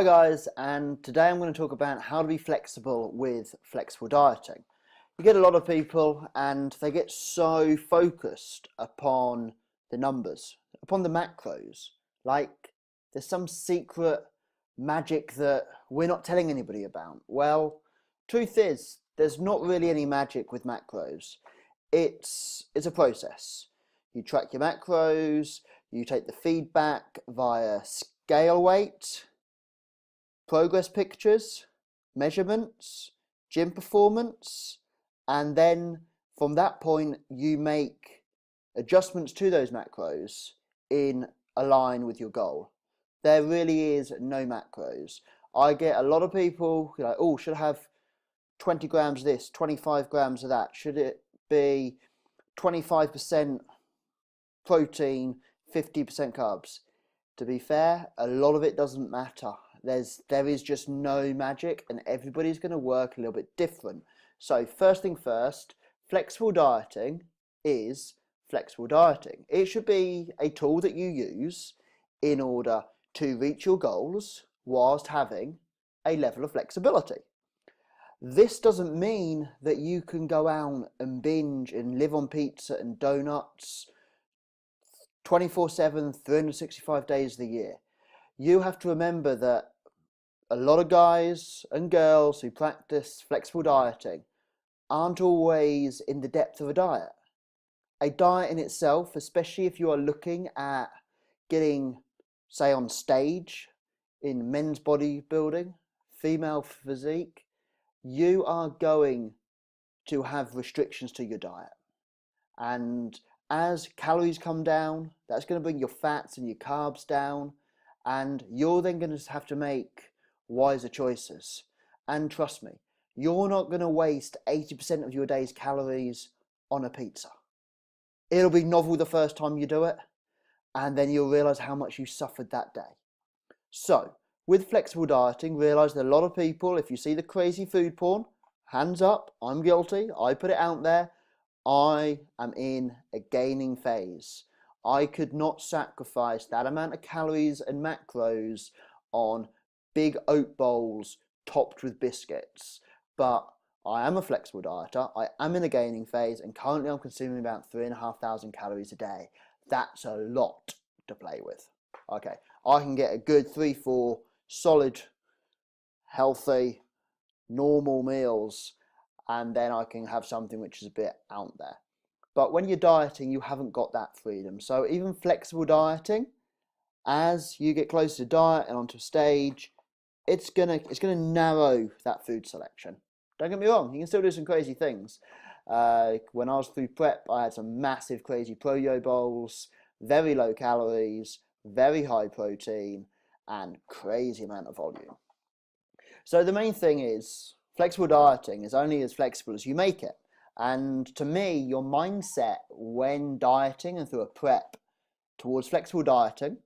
Hi guys, and today I'm going to talk about how to be flexible with flexible dieting. You get a lot of people and they get so focused upon the numbers, upon the macros, like there's some secret magic that we're not telling anybody about. Well, truth is, there's not really any magic with macros. It's a process. You track your macros, you take the feedback via scale weight, progress pictures, measurements, gym performance, and then from that point you make adjustments to those macros in line with your goal. There really is no macros. I get a lot of people like, oh, should I have 20 grams of this, 25 grams of that? Should it be 25% protein, 50% carbs? To be fair, a lot of it doesn't matter. There is just no magic, and everybody's going to work a little bit different. So first thing first, flexible dieting is flexible dieting. It should be a tool that you use in order to reach your goals whilst having a level of flexibility. This doesn't mean that you can go out and binge and live on pizza and donuts 24/7, 365 days of the year. You have to remember that a lot of guys and girls who practice flexible dieting aren't always in the depth of a diet. A diet in itself, especially if you are looking at getting, say, on stage in men's bodybuilding, female physique, you are going to have restrictions to your diet. And as calories come down, that's going to bring your fats and your carbs down, and you're then going to have to make wiser choices. And trust me, you're not going to waste 80% of your day's calories on a pizza. It'll be novel the first time you do it, and then you'll realize how much you suffered that day. So with flexible dieting, realize that a lot of people, if you see the crazy food porn, hands up, I'm guilty, I put it out there. I am in a gaining phase. I could not sacrifice that amount of calories and macros on big oat bowls topped with biscuits. But I am a flexible dieter, I am in a gaining phase, and currently I'm consuming about 3,500 calories a day. That's a lot to play with. Okay, I can get a good 3-4 solid, healthy, normal meals, and then I can have something which is a bit out there. But when you're dieting, you haven't got that freedom. So even flexible dieting, as you get closer to diet and onto stage, it's gonna narrow that food selection. Don't get me wrong, you can still do some crazy things. When I was through prep, I had some massive crazy pro-yo bowls, very low calories, very high protein, and crazy amount of volume. So the main thing is, flexible dieting is only as flexible as you make it. And to me, your mindset when dieting and through a prep towards flexible dieting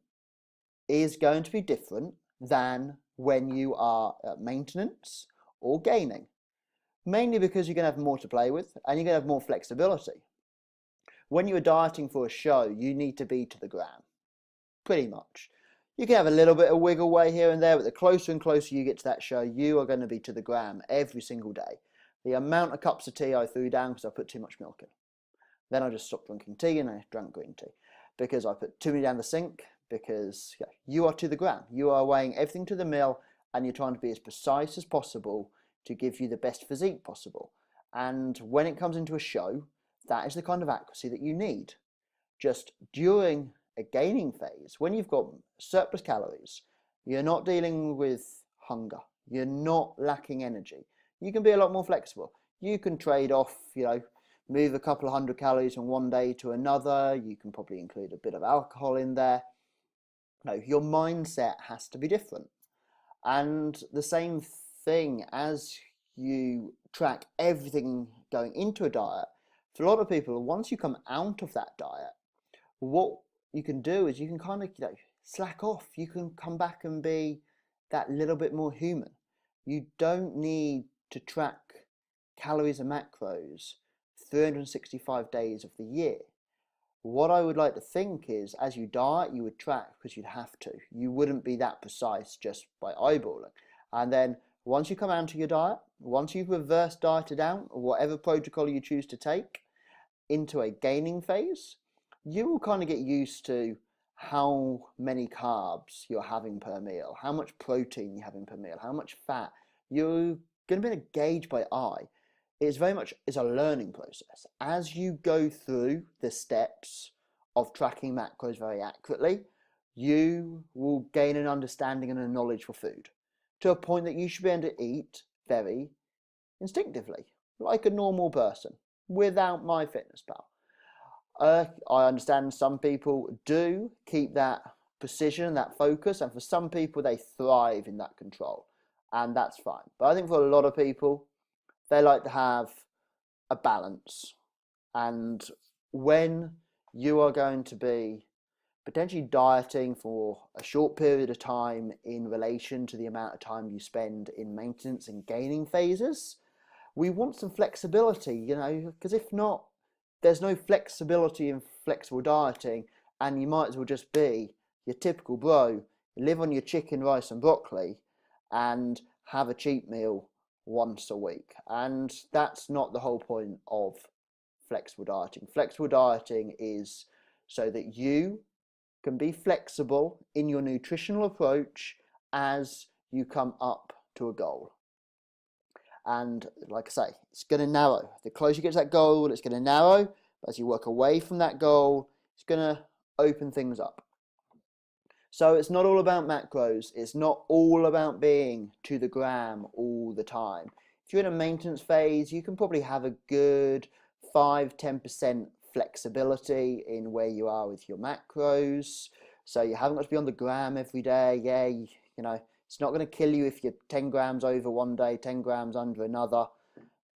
is going to be different than when you are at maintenance or gaining. Mainly because you're going to have more to play with and you're going to have more flexibility. When you're dieting for a show, you need to be to the gram, pretty much. You can have a little bit of wiggle way here and there, but the closer and closer you get to that show, you are going to be to the gram every single day. The amount of cups of tea I threw down because I put too much milk in. Then I just stopped drinking tea and I drank green tea because I put too many down the sink, because you are to the gram. You are weighing everything to the mill and you're trying to be as precise as possible to give you the best physique possible. And when it comes into a show, that is the kind of accuracy that you need. Just during a gaining phase, when you've got surplus calories, you're not dealing with hunger, you're not lacking energy, you can be a lot more flexible. You can trade off, move a couple of 100 calories from one day to another. You can probably include a bit of alcohol in there. No, your mindset has to be different. And the same thing as you track everything going into a diet, for a lot of people, once you come out of that diet, what you can do is you can kind of slack off. You can come back and be that little bit more human. You don't need to track calories and macros 365 days of the year. what I would like to think is, as you diet, you would track because you'd have to. You wouldn't be that precise just by eyeballing. And then once you come out to your diet, once you've reverse dieted out, or whatever protocol you choose to take, into a gaining phase, you will kind of get used to how many carbs you're having per meal, how much protein you're having per meal, how much fat. You're going to be able to gauge by eye. It's very much is a learning process. As you go through the steps of tracking macros very accurately, you will gain an understanding and a knowledge for food to a point that you should be able to eat very instinctively, like a normal person, without MyFitnessPal. I understand some people do keep that precision, that focus, and for some people they thrive in that control, and that's fine. But I think for a lot of people, they like to have a balance. And when you are going to be potentially dieting for a short period of time in relation to the amount of time you spend in maintenance and gaining phases, we want some flexibility, because if not, there's no flexibility in flexible dieting, and you might as well just be your typical bro, live on your chicken, rice, and broccoli, and have a cheat meal once a week. And that's not the whole point of flexible dieting. Flexible dieting is so that you can be flexible in your nutritional approach as you come up to a goal. And like I say, it's going to narrow. The closer you get to that goal, it's going to narrow. But as you work away from that goal, it's going to open things up. So it's not all about macros. It's not all about being to the gram all the time. If you're in a maintenance phase, you can probably have a good 5-10% flexibility in where you are with your macros. So you haven't got to be on the gram every day. Yeah, it's not going to kill you if you're 10 grams over one day, 10 grams under another.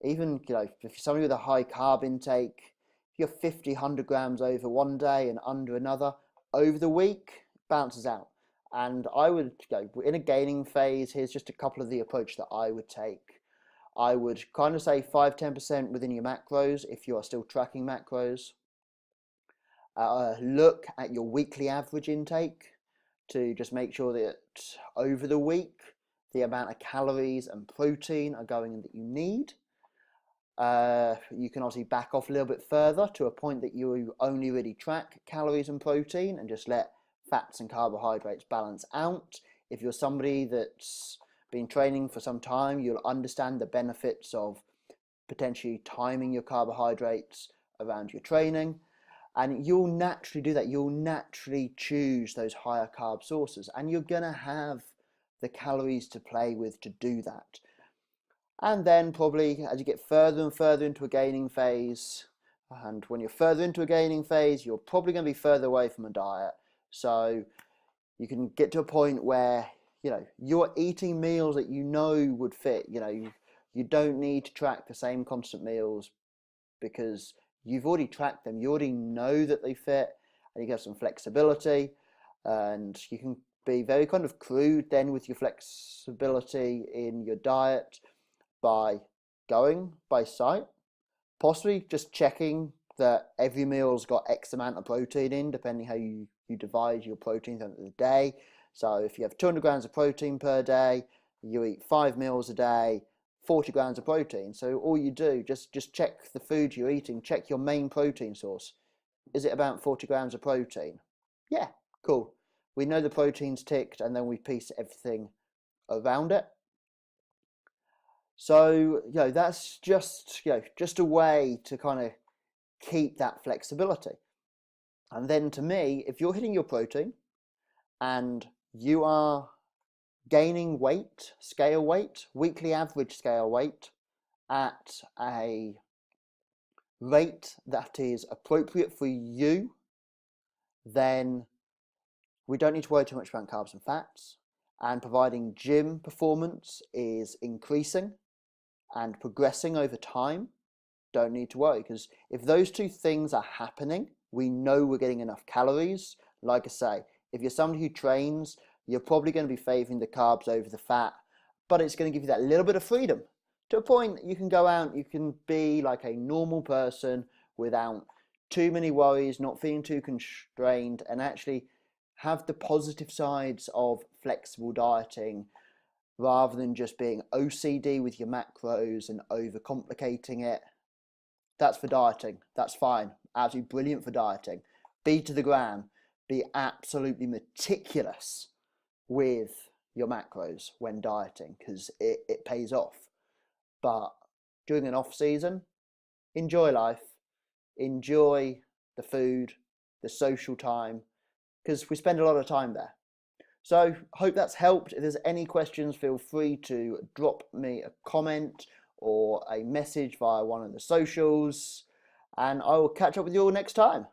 Even, if you're somebody with a high carb intake, if you're 50, 100 grams over one day and under another, over the week, bounces out. And I would go in a gaining phase. Here's just a couple of the approach that I would take. I would kind of say 5-10% within your macros if you are still tracking macros. Look at your weekly average intake to just make sure that over the week the amount of calories and protein are going in that you need. You can obviously back off a little bit further to a point that you only really track calories and protein and just let fats and carbohydrates balance out. If you're somebody that's been training for some time, you'll understand the benefits of potentially timing your carbohydrates around your training. And you'll naturally do that. You'll naturally choose those higher carb sources, and you're going to have the calories to play with to do that. And then probably as you get further and further into a gaining phase, and when you're further into a gaining phase, you're probably going to be further away from a diet. So you can get to a point where, you're eating meals that would fit. You don't need to track the same constant meals because you've already tracked them. You already know that they fit, and you have some flexibility, and you can be very kind of crude then with your flexibility in your diet by going by sight, possibly just checking that every meal's got X amount of protein in, depending how you divide your protein throughout the day. So if you have 200 grams of protein per day, you eat 5 meals a day, 40 grams of protein. So all you do, just check the food you're eating, check your main protein source. Is it about 40 grams of protein? Yeah, cool. We know the protein's ticked, and then we piece everything around it. So, that's just a way to kind of keep that flexibility. And then to me, if you're hitting your protein and you are gaining weight, scale weight, weekly average scale weight at a rate that is appropriate for you, then we don't need to worry too much about carbs and fats. And providing gym performance is increasing and progressing over time, don't need to worry, because if those two things are happening, we know we're getting enough calories. Like I say, if you're somebody who trains, you're probably going to be favoring the carbs over the fat, but it's going to give you that little bit of freedom to a point that you can go out, you can be like a normal person without too many worries, not feeling too constrained, and actually have the positive sides of flexible dieting rather than just being OCD with your macros and overcomplicating it. That's for dieting. That's fine. Absolutely brilliant for dieting. Be to the gram. Be absolutely meticulous with your macros when dieting because it pays off. But during an off season, enjoy life. Enjoy the food, the social time, because we spend a lot of time there. So hope that's helped. If there's any questions, feel free to drop me a comment or a message via one of the socials, and I will catch up with you all next time.